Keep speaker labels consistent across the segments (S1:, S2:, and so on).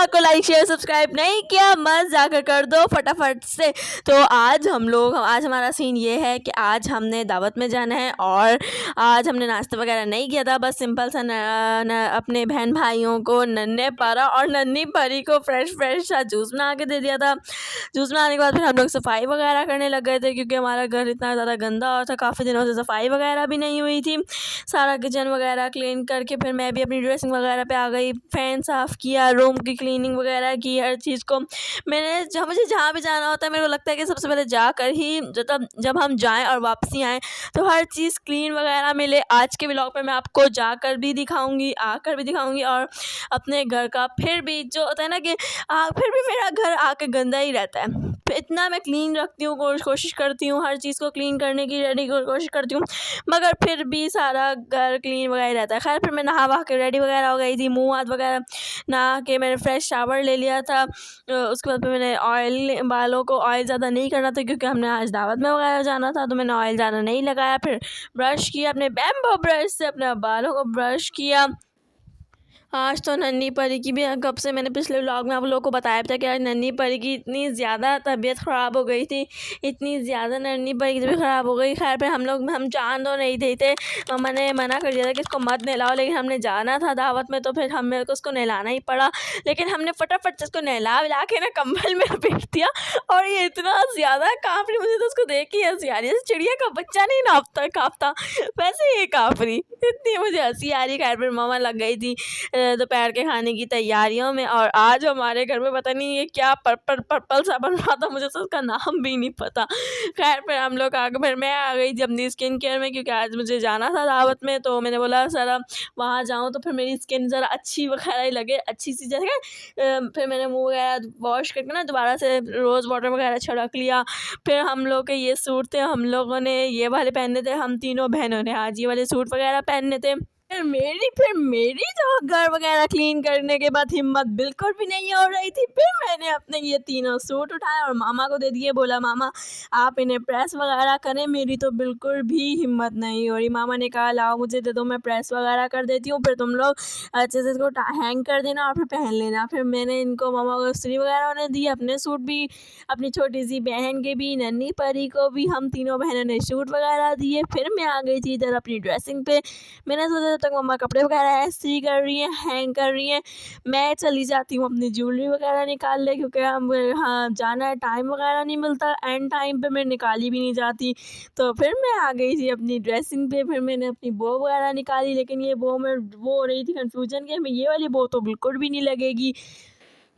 S1: Blog को like share subscribe नहीं किया मत जाकर कर दो फटाफट से। तो आज हमारा सीन ये है कि आज हमने दावत में जाना है और आज हमने नाश्ता वगैरह नहीं किया था, बस सिंपल सा अपने बहन भाइयों को नन्हे पारा और नन्ही परी को फ्रेश सा जूस बना के दे दिया था। जूस बनाने के बाद फिर हम लोग सफाई वगैरह करने लग गए थे क्योंकि हमारा घर इतना ज़्यादा गंदा और था, काफ़ी दिनों से सफाई वगैरह भी नहीं हुई थी। सारा किचन वगैरह क्लीन करके फिर मैं भी अपनी ड्रेसिंग वगैरह पे आ गई, फैन साफ़ किया, रूम की क्लीनिंग वगैरह की, हर चीज़ को मैंने मुझे जहाँ भी जाना होता है मेरे को लगता है कि सबसे पहले जाकर ही जब हम जाएँ और वापसी आएँ तो हर चीज़ क्लीन वगैरह मिले। आज के व्लॉग पे मैं आपको जाकर भी दिखाऊंगी, आकर भी दिखाऊंगी और अपने घर का फिर भी जो होता है ना कि फिर भी मेरा घर आके गंदा ही रहता है। इतना मैं क्लीन रखती हूँ, कोशिश करती हूँ हर चीज़ को क्लीन करने की रेडी कोशिश करती हूँ, मगर फिर भी सारा घर क्लीन वगैरह रहता है। खैर फिर मैं नहा वहा के रेडी वगैरह हो गई थी, मुँह हाथ वगैरह नहा के मैंने फ्रेश शावर ले लिया था। उसके बाद फिर मैंने बालों को ऑयल ज़्यादा नहीं करना था क्योंकि हमने आज दावत में वगैरह जाना था, तो मैंने ऑयल ज़्यादा नहीं लगाया। फिर ब्रश किया, अपने बैम्बो ब्रश से अपने बालों को ब्रश किया। आज तो नन्ही परी की भी कब से मैंने पिछले व्लॉग में आप लोगों को बताया था कि आज नन्ही परी की इतनी ज़्यादा तबीयत ख़राब हो गई थी, इतनी ज़्यादा नन्ही परी की तबीयत ख़राब हो गई। खैर फिर हम जान तो नहीं देते, मम्मा ने मना कर दिया था कि इसको मत नहलाओ, लेकिन हमने जाना था दावत में तो फिर हमें को उसको नहलाना ही पड़ा। लेकिन हमने फटाफट से उसको नहला विला के ना कंबल में लपेट दिया और ये इतना ज़्यादा काँप रही, मुझे तो उसको देख के हंसी आ रही है। चिड़िया का बच्चा नहीं काँपता वैसे ये काँप रही, इतनी मुझे हंसी आ रही। खैर फिर मम्मा लग गई थी दोपहर के खाने की तैयारियों में और आज हमारे घर में पता नहीं ये क्या पर्पल सा बन रहा था, मुझे तो उसका नाम भी नहीं पता। खैर फिर हम लोग फिर मैं आ गई थी अपनी स्किन केयर में क्योंकि आज मुझे जाना था दावत में, तो मैंने बोला ज़रा वहाँ जाऊँ तो फिर मेरी स्किन ज़रा अच्छी वगैरह ही लगे, अच्छी सी जगह। फिर मैंने मुँह वगैरह वॉश करके ना दोबारा से रोज़ वाटर वगैरह छिड़क लिया। फिर हम लोग के ये सूट थे, हम लोगों ने ये वाले पहने थे, हम तीनों बहनों ने आज ये वाले सूट वगैरह पहने थे। फिर मेरी तो घर वगैरह क्लीन करने के बाद हिम्मत बिल्कुल भी नहीं हो रही थी। फिर मैंने अपने ये तीनों सूट उठाए और मामा को दे दिए, बोला मामा आप इन्हें प्रेस वगैरह करें, मेरी तो बिल्कुल भी हिम्मत नहीं हो रही। मामा ने कहा लाओ मुझे दे दो, मैं प्रेस वगैरह कर देती हूँ, फिर तुम लोग अच्छे से इसको हैंग कर देना और फिर पहन लेना। फिर मैंने इनको मामा को इस्त्री वगैरह उन्हें दी, अपने सूट भी, अपनी छोटी सी बहन के भी, नन्ही परी को भी, हम तीनों बहनों ने सूट वगैरह दिए। फिर मैं आ गई थी इधर अपनी ड्रेसिंग पे। मैंने सोचा जब तक मम्मा कपड़े वगैरह इस्त्री कर रही हैं, हैंग कर रही हैं, मैं चली जाती हूँ अपनी ज्वेलरी वगैरह निकाल ले क्योंकि हम हाँ जाना है, टाइम वगैरह नहीं मिलता, एंड टाइम पे मैं निकाली भी नहीं जाती। तो फिर मैं आ गई थी अपनी ड्रेसिंग पे। फिर मैंने अपनी बो वगैरह निकाली, लेकिन ये बो में वो हो रही थी कन्फ्यूजन कि हमें ये वाली बो तो बिल्कुल भी नहीं लगेगी।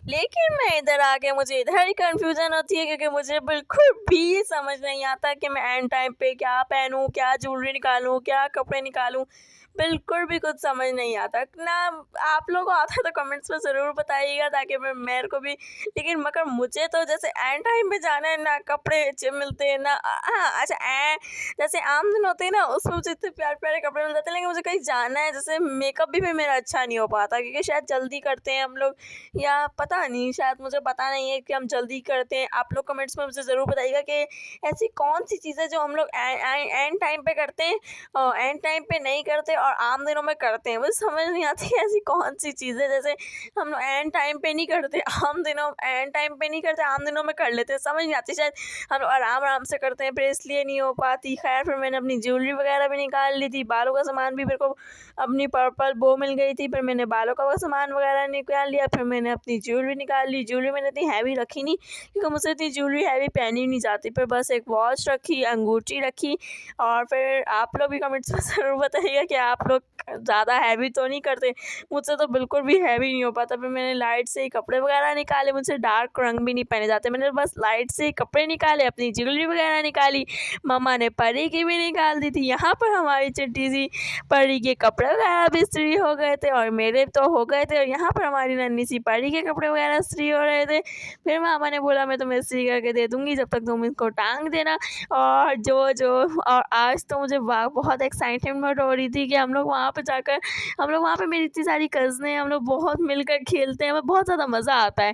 S1: लेकिन मैं इधर आके मुझे इधर ही कन्फ्यूज़न होती है क्योंकि मुझे बिल्कुल भी समझ नहीं आता कि मैं एंड टाइम पे क्या पहनूं, क्या ज्वेलरी निकालूं, क्या कपड़े निकालूं, बिल्कुल भी कुछ समझ नहीं आता ना। आप लोगों को आता है तो कमेंट्स में ज़रूर बताइएगा ताकि मेरे को भी, लेकिन मगर मुझे तो जैसे एंड टाइम पे जाना है ना, कपड़े अच्छे मिलते हैं ना। हाँ अच्छा जैसे आम दिन होते हैं ना उसमें मुझे इतने प्यारे प्यारे कपड़े मिल जाते हैं, लेकिन मुझे कहीं जाना है जैसे मेकअप भी मेरा अच्छा नहीं हो पाता क्योंकि शायद जल्दी करते हैं हम लोग, या पता नहीं, शायद मुझे पता नहीं है कि हम जल्दी करते हैं। आप लोग कमेंट्स में मुझे ज़रूर बताइएगा कि ऐसी कौन सी चीज़ें जो हम लोग एंड टाइम पे करते हैं और एंड टाइम पे नहीं करते और आम दिनों में करते हैं। मुझे समझ नहीं आती ऐसी कौन सी चीज़ें जैसे हम लोग एंड टाइम पे नहीं करते, एंड टाइम पे नहीं करते, आम दिनों में कर लेते हैं, समझ नहीं आती। शायद हम लोग आराम से करते हैं, फिर इसलिए नहीं हो पाती। खैर फिर मैंने अपनी ज्वेलरी वगैरह भी निकाल ली थी, बालों का सामान भी, मेरे को अपनी पर्पल बो मिल गई थी, फिर मैंने बालों का सामान वगैरह निकाल लिया। फिर मैंने अपनी ज्वेलरी निकाल ली। ज्वेलरी मैंने इतनी हैवी रखी नहीं क्योंकि मुझसे इतनी ज्वेलरी हैवी पहनी नहीं जाती, फिर बस एक वॉच रखी, अंगूठी रखी। और फिर आप लोग भी कमेंट्स में ज़रूर बताइएगा कि आप लोग ज़्यादा हैवी तो नहीं करते, मुझसे तो बिल्कुल भी हैवी नहीं हो पाता। फिर मैंने लाइट से ही कपड़े वगैरह निकाले, मुझसे डार्क रंग भी नहीं पहने जाते, मैंने बस लाइट से ही कपड़े निकाले, अपनी ज्वेलरी वगैरह निकाली। मम्मा ने परी की भी निकाल दी थी। यहाँ पर हमारी चिट्टी सी परी के कपड़े वगैरह भी इस्त्री हो गए थे और मेरे तो हो गए थे, और यहाँ पर हमारी नन्ही सी परी के कपड़े वगैरह इस्त्री हो रहे थे। फिर मामा ने बोला मैं तुम्हें इस्त्री करके दे दूँगी जब तक तुम इसको टांग देना। और और आज तो मुझे बहुत एक्साइटमेंट हो रही थी कि हम लोग वहाँ पे मेरी इतनी सारी कज़नें, हम लोग बहुत मिलकर खेलते हैं, हमें बहुत ज़्यादा मज़ा आता है।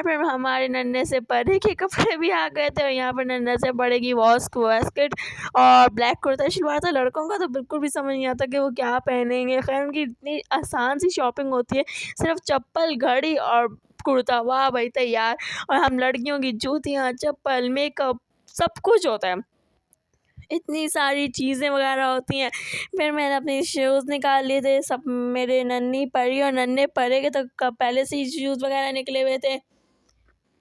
S1: फिर हमारे नन्हे से परी के कपड़े भी आ गए थे और यहाँ पर नन्हे से बड़े की वास्केट और ब्लैक कुर्ता शलवार था। लड़कों का तो बिल्कुल भी समझ नहीं आता कि वो क्या पहनेंगे। खैर उनकी इतनी आसान सी शॉपिंग होती है, सिर्फ चप्पल, घड़ी और कुर्ता, वाह भाई तैयार। और हम लड़कियों की जूतियाँ, चप्पल, मेकअप सब कुछ होता है, इतनी सारी चीज़ें वगैरह होती हैं। फिर मैंने अपने शूज़ निकाल लिए थे, सब मेरे नन्ही परी और नन्हे परे के तो पहले से ही शूज़ वगैरह निकले हुए थे।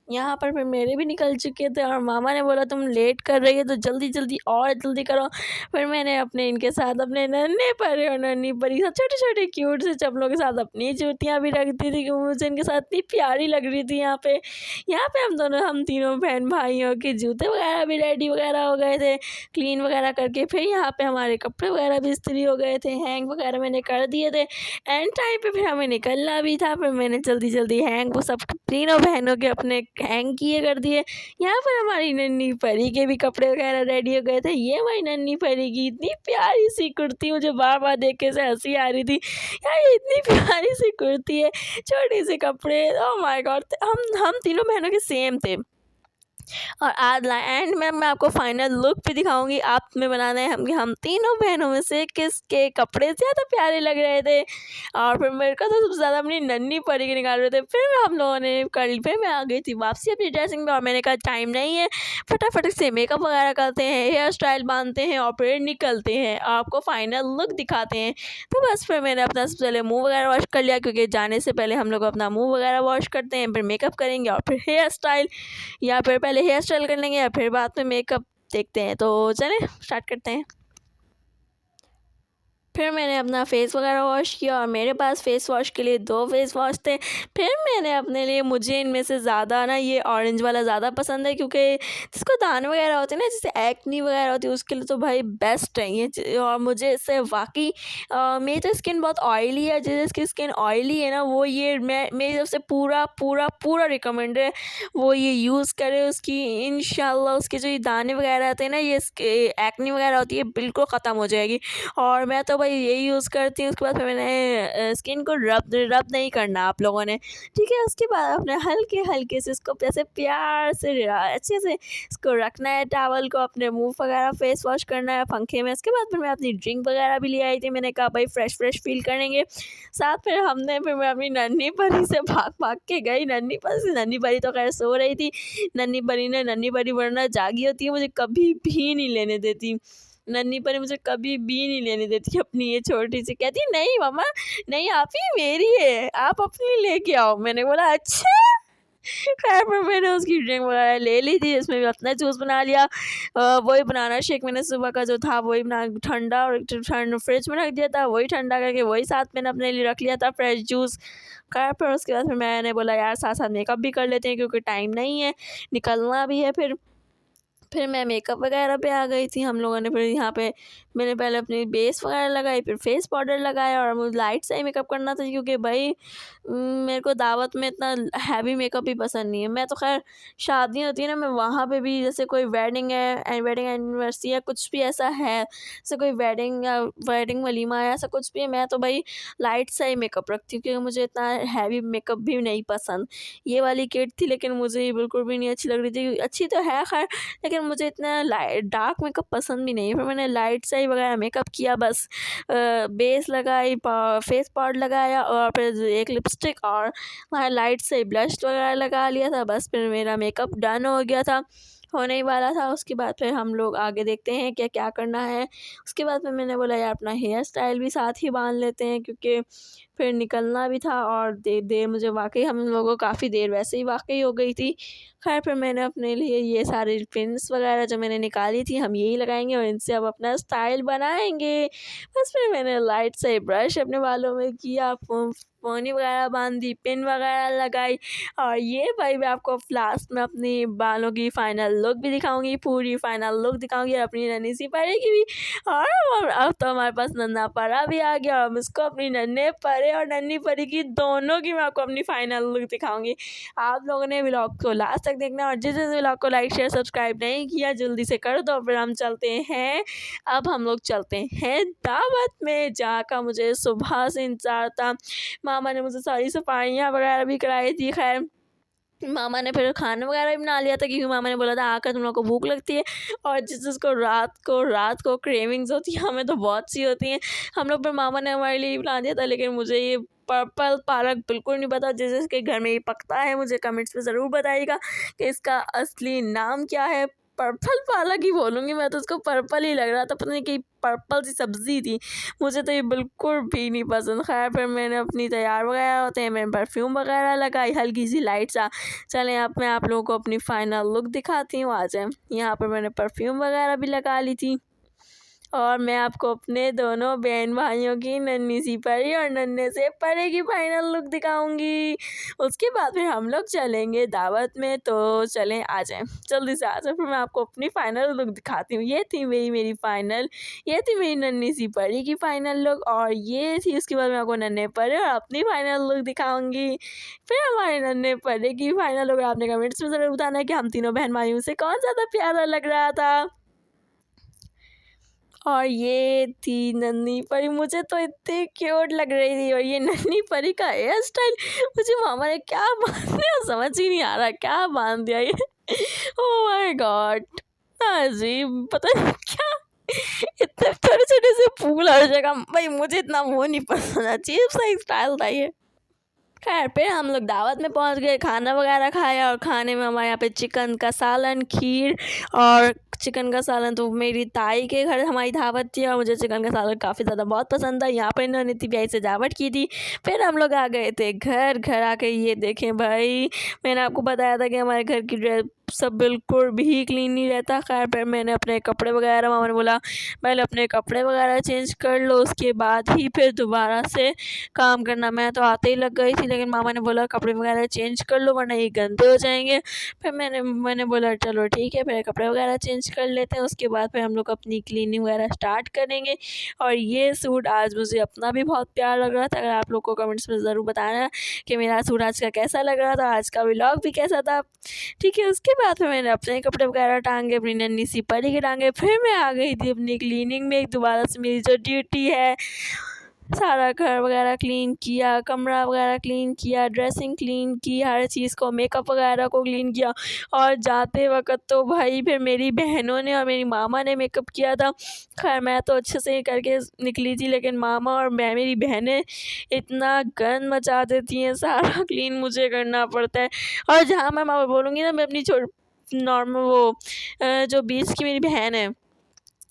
S1: यहाँ पर फिर मेरे भी निकल चुके थे और मामा ने बोला तुम लेट कर रही है तो जल्दी जल्दी और जल्दी करो। फिर मैंने अपने इनके साथ अपने नन्हे परे और नन्ही परी सब छोटे छोटे क्यूट से चप्पलों के साथ अपनी जूतियाँ भी रख दी थी, क्योंकि मुझे इनके साथ इतनी प्यारी लग रही थी। यहाँ पे हम तीनों बहन भाइयों के जूते वगैरह भी रेडी वगैरह हो गए थे क्लीन वगैरह करके। फिर यहाँ पे हमारे कपड़े वगैरह भी इस्त्री हो गए थे, हैंग वगैरह मैंने कर दिए थे। एंड टाइम पे फिर हमें निकलना भी था, फिर मैंने जल्दी जल्दी हैंग वो सब तीनों बहनों के अपने हैंग किए कर दिए। यहाँ पर हमारी नन्ही परी के भी कपड़े वगैरह रेडी हो गए थे। ये हमारी नन्ही परी की इतनी प्यारी सी कुर्ती, मुझे बार बार देख के से हंसी आ रही थी यार, ये इतनी प्यारी सी कुर्ती है, छोटे से कपड़े, ओह माय गॉड। हम तीनों बहनों के सेम थे। और आज एंड में मैं आपको फाइनल लुक भी दिखाऊंगी। आप में बनाना है हम तीनों बहनों में से किसके कपड़े ज़्यादा प्यारे लग रहे थे। और फिर मेरे को तो सबसे ज़्यादा अपनी नन्ही परी के निकाल रहे थे। फिर हम लोगों ने कर ली, फिर मैं आ गई थी वापसी अपनी ड्रेसिंग में और मैंने कहा टाइम नहीं है, फटाफट से मेकअप वगैरह करते हैं, हेयर स्टाइल बांधते हैं और फिर निकलते हैं, आपको फाइनल लुक दिखाते हैं। तो बस फिर मैंने अपना सबसे पहले मुँह वगैरह वॉश कर लिया, क्योंकि जाने से पहले हम लोग अपना मुँह वगैरह वॉश करते हैं, फिर मेकअप करेंगे और फिर हेयर स्टाइल, या फिर पहले हेयर स्टाइल कर लेंगे या फिर बाद में मेकअप देखते हैं। तो चलें स्टार्ट करते हैं। फिर मैंने अपना फेस वगैरह वॉश किया और मेरे पास फेस वॉश के लिए 2 फेस वॉश थे। फिर मैंने अपने लिए, मुझे इनमें से ज़्यादा ना ये ऑरेंज वाला ज़्यादा पसंद है, क्योंकि जिसको दाने वगैरह होते हैं ना, जैसे एक्नी वगैरह होती है, उसके लिए तो भाई बेस्ट है ये। और मुझे इससे वाकई मेरी तो स्किन बहुत ऑयली है, जिसकी स्किन ऑयली है ना वो ये मेरी तरफ से पूरा पूरा पूरा रिकमेंड है वो ये यूज़ करे। उसकी इंशाल्लाह उसके जो ये दाने वगैरह आते हैं ना, ये एक्नी वगैरह होती है बिल्कुल ख़त्म हो जाएगी। और मैं तो भाई यही यूज़ करती हूँ। उसके बाद फिर मैंने स्किन को रब नहीं करना आप लोगों ने, ठीक है। उसके बाद अपने हल्के हल्के से इसको ऐसे प्यार से अच्छे से इसको रखना है, टॉवल को अपने मुंह वगैरह फेस वॉश करना है पंखे में। उसके बाद फिर मैं अपनी ड्रिंक वगैरह भी ले आई थी, मैंने कहा भाई फ्रेश फील करेंगे साथ। फिर मैं अपनी नन्ही परी से भाग के गई, नन्ही परी तो खैर सो रही थी। नन्ही परी वरना जागी होती है, मुझे कभी भी नहीं लेने देती। नन्ही परी मुझे कभी भी नहीं लेने देती अपनी ये छोटी सी, कहती नहीं मामा नहीं, आप ही मेरी है, आप अपनी लेके आओ। मैंने बोला अच्छा। खैर फिर मैंने उसकी ड्रिंक वगैरह ले ली थी, इसमें भी अपना जूस बना लिया। वही बनाना शेक मैंने सुबह का जो था वही बना ठंडा, और फ्रिज में रख दिया था, वही ठंडा करके वही साथ मैंने अपने लिए रख लिया था फ्रेश जूस। खैर फिर उसके बाद फिर मैंने बोला यार साथ साथ मेकअप भी कर लेते हैं, क्योंकि टाइम नहीं है, निकलना भी है। फिर मैं मेकअप वगैरह पे आ गई थी हम लोगों ने। फिर यहाँ पे मैंने पहले अपनी बेस वगैरह लगाई, फिर फेस पाउडर लगाया और मुझे लाइट से ही मेकअप करना था, क्योंकि भाई मेरे को दावत में इतना हैवी मेकअप भी पसंद नहीं है। मैं तो खैर शादी होती है ना, मैं वहाँ पे भी जैसे कोई वेडिंग है, वेडिंग एनिवर्सरी या कुछ भी ऐसा है, जैसे कोई वेडिंग या वेडिंग वलीमा है, ऐसा कुछ भी है, मैं तो भाई लाइट सा ही मेकअप रखती हूँ, क्योंकि मुझे इतना हैवी मेकअप भी नहीं पसंद। ये वाली किट थी लेकिन मुझे ये बिल्कुल भी नहीं अच्छी लग रही थी। अच्छी तो है खैर, लेकिन मुझे इतना लाइट डार्क मेकअप पसंद भी नहीं है। फिर मैंने लाइट से ही वगैरह मेकअप किया, बस बेस लगाई, फेस पाउडर लगाया और फिर एक लिपस्टिक और लाइट से ब्लश वगैरह लगा लिया था। बस फिर मेरा मेकअप डन हो गया था, होने ही वाला था। उसके बाद फिर हम लोग आगे देखते हैं क्या क्या करना है। उसके बाद फिर मैंने बोला यार अपना हेयर स्टाइल भी साथ ही बांध लेते हैं, क्योंकि फिर निकलना भी था और देर मुझे वाकई हम लोगों को काफ़ी देर वैसे ही वाकई हो गई थी। खैर फिर मैंने अपने लिए ये सारे पिन्स वगैरह जो मैंने निकाली थी हम यही लगाएंगे और इनसे अब अपना स्टाइल बनाएंगे। बस फिर मैंने लाइट से ब्रश अपने बालों में किया, पोनी वगैरह बांध दी, पिन वगैरह लगाई। और ये भाई मैं आपको लास्ट में अपनी बालों की फ़ाइनल लुक भी दिखाऊंगी, पूरी फ़ाइनल लुक दिखाऊंगी और अपनी नन्ही सी परी की भी। और अब तो हमारे पास नन्हा परा भी आ गया और हम इसको अपनी नन्हे परे और नन्ही परी की दोनों की मैं आपको अपनी फ़ाइनल लुक दिखाऊंगी। आप लोगों ने व्लॉग को लास्ट तक देखना और जिस व्लॉग को लाइक शेयर सब्सक्राइब नहीं किया जल्दी से कर दो। फिर हम चलते हैं, अब हम लोग चलते हैं दावत में, जहाँ का मुझे सुबह से इंतज़ार था। मामा ने मुझे सारी सफाइयाँ वगैरह भी कराई थी। खैर मामा ने फिर खाना वगैरह भी बना लिया था, क्योंकि मामा ने बोला था आकर तुम लोग को भूख लगती है और जिसको रात को क्रेविंग्स होती है, हमें तो बहुत सी होती हैं। हम लोग पर मामा ने हमारे लिए बना दिया था, लेकिन मुझे ये पर्पल पालक बिल्कुल नहीं पता, जिसके घर में ये पकता है मुझे कमेंट्स में ज़रूर बताइएगा कि इसका असली नाम क्या है। पर्पल पालक ही बोलूँगी मैं तो, उसको पर्पल ही लग रहा था, पता नहीं कि पर्पल सी सब्ज़ी थी, मुझे तो ये बिल्कुल भी नहीं पसंद। खैर फिर मैंने अपनी तैयार वगैरह होते हैं, मैंने परफ्यूम वगैरह लगाई, हल्की सी लाइट सा। चलें अब मैं आप लोगों को अपनी फ़ाइनल लुक दिखाती हूँ। आ जाए, यहाँ पर मैंने परफ्यूम वगैरह भी लगा ली थी और मैं आपको अपने दोनों बहन भाइयों की नन्ही सी परी और नन्हे से परी की फाइनल लुक दिखाऊंगी। उसके बाद फिर हम लोग चलेंगे दावत में, तो चलें आ जाएं, जल्दी से आ जाएं। फिर मैं आपको अपनी फाइनल लुक दिखाती हूँ। ये थी मेरी फाइनल, ये थी मेरी नन्ही सी परी की फाइनल लुक, और ये थी उसके बाद मैं आपको नन्हे परी और अपनी फाइनल लुक दिखाऊंगी। फिर हमारे नन्हे परी की फाइनल लुक आपने कमेंट्स में ज़रूर बताना है कि हम तीनों बहन भाइयों से कौन ज़्यादा प्यारा लग रहा था। और ये थी नन्ही परी, मुझे तो इतनी क्यूट लग रही थी। और ये नन्ही परी का हेयर स्टाइल मुझे मामा ने क्या बांध दिया समझ ही नहीं आ रहा, क्या बांध दिया ये। ओह माय गॉड, अजीब, पता नहीं क्या इतने छोटे छोटे से फूल हर जगह। भाई मुझे इतना वो नहीं पसंद, अजीब सा स्टाइल था ये। खैर फिर हम लोग दावत में पहुंच गए, खाना वगैरह खाया, और खाने में हमारे यहाँ पे चिकन का सालन, खीर और चिकन का सालन तो मेरी ताई के घर हमारी दावत थी और मुझे चिकन का सालन काफ़ी ज़्यादा बहुत पसंद था। यहाँ पर इन्होंने इतनी प्यारी सजावट की थी। फिर हम लोग आ गए थे घर आके ये देखें भाई, मैंने आपको बताया था कि हमारे घर की ड्रेस सब बिल्कुल भी क्लीन नहीं रहता। खैर फिर मैंने अपने कपड़े वगैरह, मामा ने बोला पहले अपने कपड़े वगैरह चेंज कर लो, उसके बाद ही फिर दोबारा से काम करना। मैं तो आते ही लग गई थी, लेकिन मामा ने बोला कपड़े वगैरह चेंज कर लो वरना ये गंदे हो जाएंगे। फिर मैंने बोला चलो ठीक है, फिर कपड़े वगैरह चेंज कर लेते हैं, उसके बाद फिर हम लोग अपनी क्लीनिंग वगैरह स्टार्ट करेंगे। और ये सूट आज मुझे अपना भी बहुत प्यार लग रहा था। अगर आप लोग को कमेंट्स में ज़रूर बताना कि मेरा सूट आज का कैसा लग रहा था, आज का व्लॉग भी कैसा था, ठीक है। उसके बाद फिर मैंने अपने कपड़े वगैरह टांगे, अपनी नन्ही सी परी के टांगे। फिर मैं आ गई थी अपनी क्लीनिंग में, दोबारा से मेरी जो ड्यूटी है, सारा घर वगैरह क्लीन किया, कमरा वगैरह क्लीन किया, ड्रेसिंग क्लीन की, हर चीज़ को, मेकअप वगैरह को क्लीन किया। और जाते वक्त तो भाई फिर मेरी बहनों ने और मेरी मामा ने मेकअप किया था। खैर मैं तो अच्छे से करके निकली थी, लेकिन मामा और मेरी बहनें इतना गंद मचा देती हैं, सारा क्लीन मुझे करना पड़ता है। और जहाँ मैं मामा बोलूँगी ना, मैं अपनी नॉर्मल वो जो बीच की मेरी बहन है,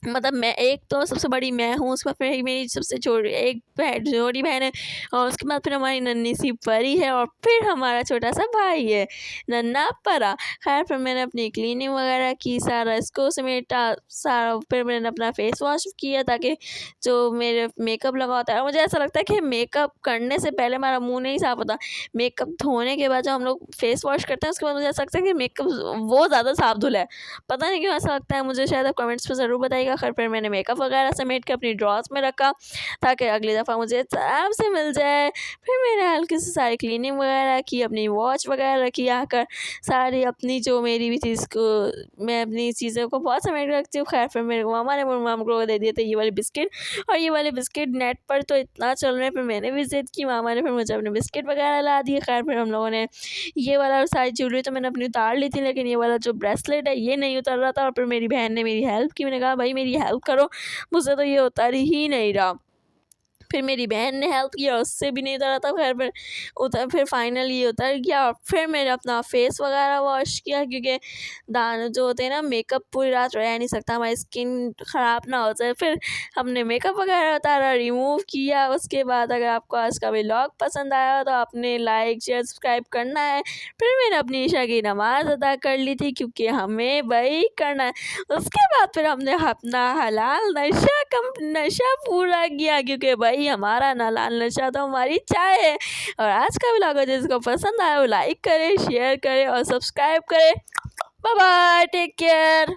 S1: मतलब मैं एक तो सबसे बड़ी मैं हूँ, उसके बाद फिर मेरी सबसे छोटी बहन है, और उसके बाद फिर हमारी नन्ही सी परी है, और फिर हमारा छोटा सा भाई है नन्हा परा। खैर फिर मैंने अपनी क्लीनिंग वगैरह की, सारा इसको समेटा सारा। फिर मैंने अपना फेस वॉश किया ताकि जो मेरे मेकअप लगा होता है, और मुझे ऐसा लगता है कि मेकअप करने से पहले हमारा मुँह नहीं साफ होता, मेकअप धोने के बाद जब हम लोग फेस वॉश करते हैं उसके बाद मुझे ऐसा लगता है कि मेकअप वो ज़्यादा साफ धुला है। पता नहीं क्यों ऐसा लगता है मुझे, शायद आप कमेंट्स में ज़रूर बताइएगा। खैर फिर मैंने मेकअप वगैरह समेट के अपनी ड्रॉर्स में रखा ताकि अगली दफ़ा मुझे आराम से मिल जाए। फिर मैंने हल्की से सारी क्लीनिंग वगैरह की, अपनी वॉच वगैरह रखी, आकर सारी अपनी जो मेरी भी चीज़ को, मैं अपनी चीज़ों को बहुत समेट के रखती हूँ। खैर फिर मेरे मामा को दे दिए थे ये वाले बिस्किट, और ये वाले बिस्किट नेट पर तो इतना चल रहे हैं, फिर मैंने भी ज़िद की, मामा ने फिर मुझे अपने बिस्किट वगैरह ला दिए। खैर फिर हम लोगों ने ये वाला सारी ज्वेलरी तो मैंने अपनी उतार ली थी, लेकिन ये वाला जो ब्रेसलेट है ये नहीं उतर रहा था। और फिर मेरी बहन ने मेरी हेल्प की, मैंने कहा भाई मेरी हेल्प करो, मुझसे तो ये उतर ही नहीं रहा। फिर मेरी बहन ने हेल्प किया, उससे भी नहीं उतरा था। फिर फाइनली ये उतर गया। और फिर मैंने अपना फेस वगैरह वॉश किया, क्योंकि दाने जो होते हैं ना, मेकअप पूरी रात रह नहीं सकता, हमारी स्किन ख़राब ना हो जाए। फिर हमने मेकअप वगैरह उतारा, रिमूव किया। उसके बाद अगर आपको आज का व्लॉग पसंद आया तो आपने लाइक शेयर सब्सक्राइब करना है। फिर मैंने अपनी ईशा की नमाज़ अदा कर ली थी, क्योंकि हमें वही करना है। उसके बाद फिर हमने अपना हलाल नशा पूरा किया, क्योंकि भाई हमारा हलाल नशा तो हमारी चाय है। और आज का व्लॉग जिसको पसंद आया वो लाइक करे, शेयर करे और सब्सक्राइब करे। Bye bye, take care.